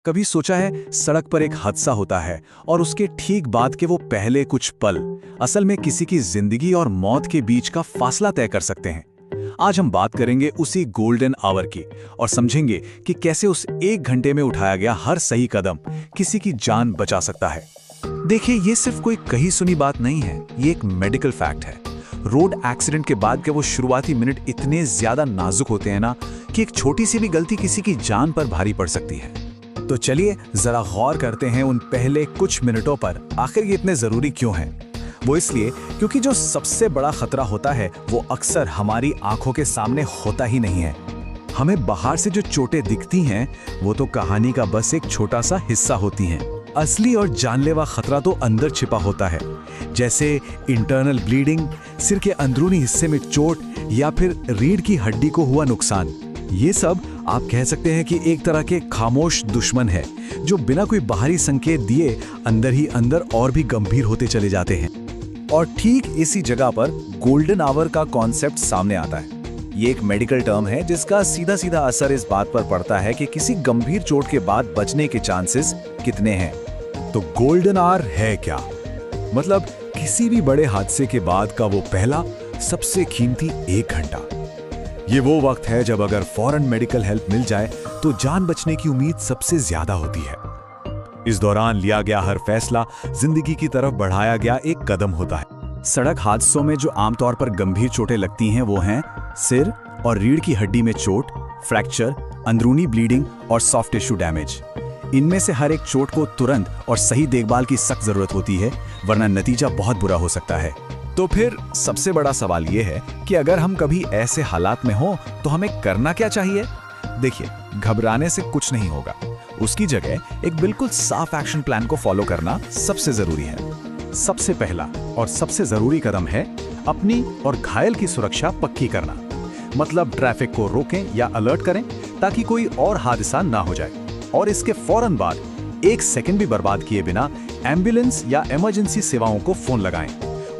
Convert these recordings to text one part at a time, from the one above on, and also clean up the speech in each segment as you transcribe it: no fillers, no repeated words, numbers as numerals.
कभी सोचा है सड़क पर एक हादसा होता है और उसके ठीक बाद के वो पहले कुछ पल असल में किसी की जिंदगी और मौत के बीच का फासला तय कर सकते हैं। आज हम बात करेंगे उसी गोल्डन आवर की और समझेंगे कि कैसे उस 1 घंटे में उठाया गया हर सही कदम किसी की जान बचा सकता है। देखिए, ये सिर्फ कोई कही सुनी बात नहीं है, ये एक मेडिकल फैक्ट है। रोड एक्सीडेंट के बाद के वो शुरुआती मिनट इतने ज्यादा नाजुक होते हैं ना कि एक छोटी सी भी गलती किसी की जान पर भारी पड़ सकती है। तो चलिए जरा गौर करते हैं उन पहले कुछ मिनटों पर, आखिर ये इतने जरूरी क्यों हैं। वो इसलिए क्योंकि जो सबसे बड़ा खतरा होता है वो अक्सर हमारी आंखों के सामने होता ही नहीं है। हमें बाहर से जो चोटें दिखती हैं वो तो कहानी का बस एक छोटा सा हिस्सा होती हैं। असली और जानलेवा खतरा तो अंदर छिपा होता है, जैसे इंटरनल ब्लीडिंग, सिर के अंदरूनी हिस्से में चोट या फिर रीढ़ की हड्डी को हुआ नुकसान। ये सब आप कह सकते हैं कि एक तरह के खामोश दुश्मन है जो बिना कोई बाहरी संकेत दिए अंदर ही अंदर और भी गंभीर होते चले जाते हैं। और ठीक इसी जगह पर गोल्डन आवर का कॉन्सेप्ट सामने आता है। ये एक मेडिकल टर्म है जिसका सीधा सीधा असर इस बात पर पड़ता है कि किसी गंभीर चोट के बाद बचने के चांसेस कितने हैं। तो गोल्डन आवर है क्या? मतलब किसी भी बड़े हादसे के बाद का वो पहला सबसे कीमती 1 घंटा। ये वो वक्त है जब अगर फौरन मेडिकल हेल्प मिल जाए तो जान बचने की उम्मीद सबसे ज्यादा होती है। इस दौरान लिया गया हर फैसला जिंदगी की तरफ बढ़ाया गया एक कदम होता है। सड़क हादसों में जो आमतौर पर गंभीर चोटें लगती हैं वो हैं सिर और रीढ़ की हड्डी में चोट, फ्रैक्चर, अंदरूनी ब्लीडिंग और सॉफ्ट टिश्यू डैमेज। इनमें से हर एक चोट को तुरंत और सही देखभाल की सख्त जरूरत होती है, वरना नतीजा बहुत बुरा हो सकता है। तो फिर सबसे बड़ा सवाल यह है कि अगर हम कभी ऐसे हालात में हों तो हमें करना क्या चाहिए? देखिए, घबराने से कुछ नहीं होगा। उसकी जगह एक बिल्कुल साफ एक्शन प्लान को फॉलो करना सबसे जरूरी है। सबसे पहला और सबसे जरूरी कदम है अपनी और घायल की सुरक्षा पक्की करना। मतलब ट्रैफिक को रोकें या अलर्ट करें ताकि कोई और हादसा ना हो जाए। और इसके फौरन बाद 1 सेकंड भी बर्बाद किए बिना एम्बुलेंस या इमरजेंसी सेवाओं को फोन लगाएं।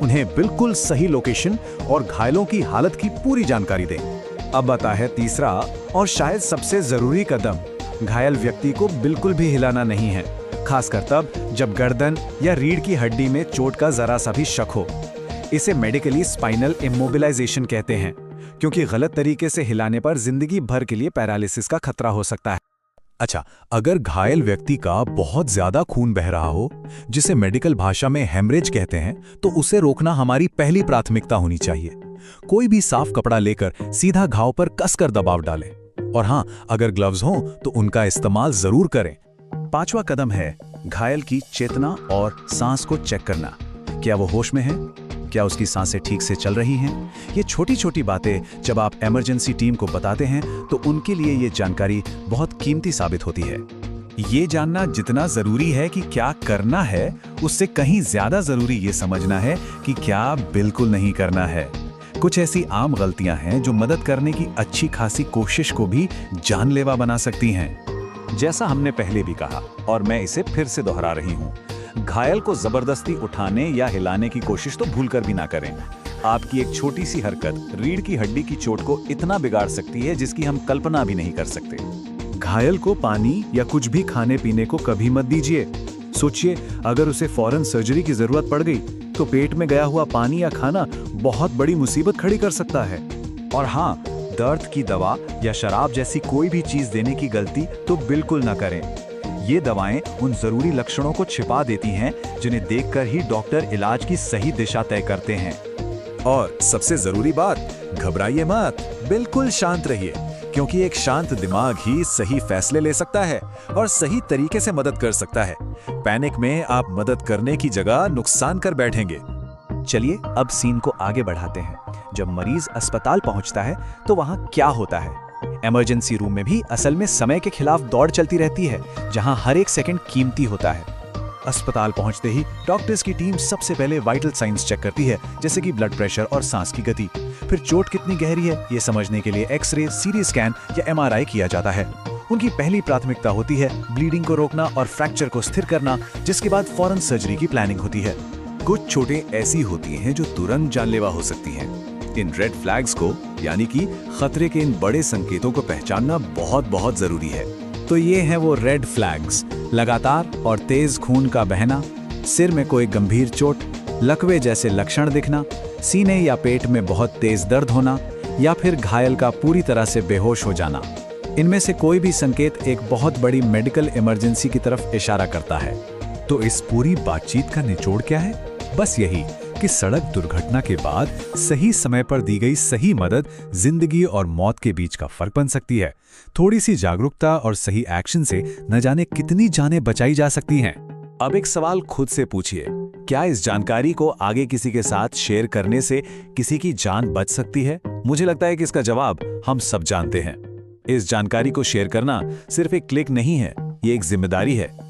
उन्हें बिल्कुल सही लोकेशन और घायलों की हालत की पूरी जानकारी दें। अब आता है तीसरा और शायद सबसे जरूरी कदम। घायल व्यक्ति को बिल्कुल भी हिलाना नहीं है, खासकर तब जब गर्दन या रीढ़ की हड्डी में चोट का जरा सा भी शक हो। इसे मेडिकली स्पाइनल इमोबिलाइजेशन कहते हैं, क्योंकि गलत तरीके से हिलाने पर जिंदगी भर के लिए पैरालिसिस का खतरा हो सकता है। अच्छा, अगर घायल व्यक्ति का बहुत ज्यादा खून बह रहा हो, जिसे मेडिकल भाषा में हेमरेज कहते हैं, तो उसे रोकना हमारी पहली प्राथमिकता होनी चाहिए। कोई भी साफ कपड़ा लेकर सीधा घाव पर कसकर दबाव डालें। और हाँ, अगर ग्लव्स हों तो उनका इस्तेमाल जरूर करें। 5वां कदम है घायल की चेतना और सांस को चेक करना। क्या वो होश में है? क्या उसकी सांसें ठीक से चल रही हैं? ये छोटी छोटी बातें जब आप इमरजेंसी टीम को बताते हैं तो उनके लिए ये जानकारी बहुत कीमती साबित होती है। ये जानना जितना जरूरी है कि क्या करना है, उससे कहीं ज्यादा जरूरी ये समझना है कि क्या बिल्कुल नहीं करना है। कुछ ऐसी आम गलतियां हैं जो मदद करने की अच्छी खासी कोशिश को भी जानलेवा बना सकती हैं। जैसा हमने पहले भी कहा और मैं इसे फिर से दोहरा रही हूं, घायल को जबरदस्ती उठाने या हिलाने की कोशिश तो भूलकर भी ना करें। आपकी एक छोटी सी हरकत रीढ़ की हड्डी की चोट को इतना बिगाड़ सकती है जिसकी हम कल्पना भी नहीं कर सकते। घायल को पानी या कुछ भी खाने पीने को कभी मत दीजिए। सोचिए, अगर उसे फौरन सर्जरी की जरूरत पड़ गई तो पेट में गया हुआ पानी या खाना बहुत बड़ी मुसीबत खड़ी कर सकता है। और हाँ, दर्द की दवा या शराब जैसी कोई भी चीज देने की गलती तो बिल्कुल ना करें। ये दवाएं उन जरूरी लक्षणों को छिपा देती हैं जिन्हें देखकर ही डॉक्टर इलाज की सही दिशा तय करते हैं। और सबसे जरूरी बात, घबराइए मत, बिल्कुल शांत रहिए, क्योंकि एक शांत दिमाग ही सही फैसले ले सकता है और सही तरीके से मदद कर सकता है। पैनिक में आप मदद करने की जगह नुकसान कर बैठेंगे। चलिए अब सीन को आगे बढ़ाते हैं। जब मरीज अस्पताल पहुंचता है तो वहां क्या होता है? इमरजेंसी रूम में भी असल में समय के खिलाफ दौड़ चलती रहती है, जहां हर एक सेकंड कीमती होता है। अस्पताल पहुंचते ही डॉक्टर्स की टीम सबसे पहले वाइटल साइंस चेक करती है, जैसे कि ब्लड प्रेशर और सांस की गति। फिर चोट कितनी गहरी है ये समझने के लिए एक्सरे, सीटी स्कैन या एमआरआई किया जाता है। उनकी पहली प्राथमिकता होती है ब्लीडिंग को रोकना और फ्रैक्चर को स्थिर करना, जिसके बाद फौरन सर्जरी की प्लानिंग होती है। कुछ चोटें ऐसी होती हैं जो तुरंत जानलेवा हो सकती हैं। इन रेड फ्लैग्स को, यानी कि खतरे के इन बड़े संकेतों को पहचानना बहुत बहुत जरूरी है। तो ये हैं वो रेड फ्लैग्स, लगातार और तेज खून का बहना, सिर में कोई गंभीर चोट, लकवे जैसे लक्षण दिखना, सीने या पेट में बहुत तेज दर्द होना, या फिर घायल का पूरी तरह से बेहोश हो जाना। इनमें से कोई भी संकेत एक बहुत बड़ी मेडिकल इमरजेंसी की तरफ इशारा करता है। तो इस पूरी बातचीत का निचोड़ क्या है? बस यही कि सड़क दुर्घटना के बाद सही समय पर दी गई सही मदद जिंदगी और मौत के बीच का फर्क बन सकती है। थोड़ी सी जागरूकता और सही एक्शन से न जाने कितनी जानें बचाई जा सकती हैं। अब एक सवाल खुद से पूछिए, क्या इस जानकारी को आगे किसी के साथ शेयर करने से किसी की जान बच सकती है? मुझे लगता है कि इसका जवाब हम सब जानते हैं। इस जानकारी को शेयर करना सिर्फ एक क्लिक नहीं है, ये एक जिम्मेदारी है।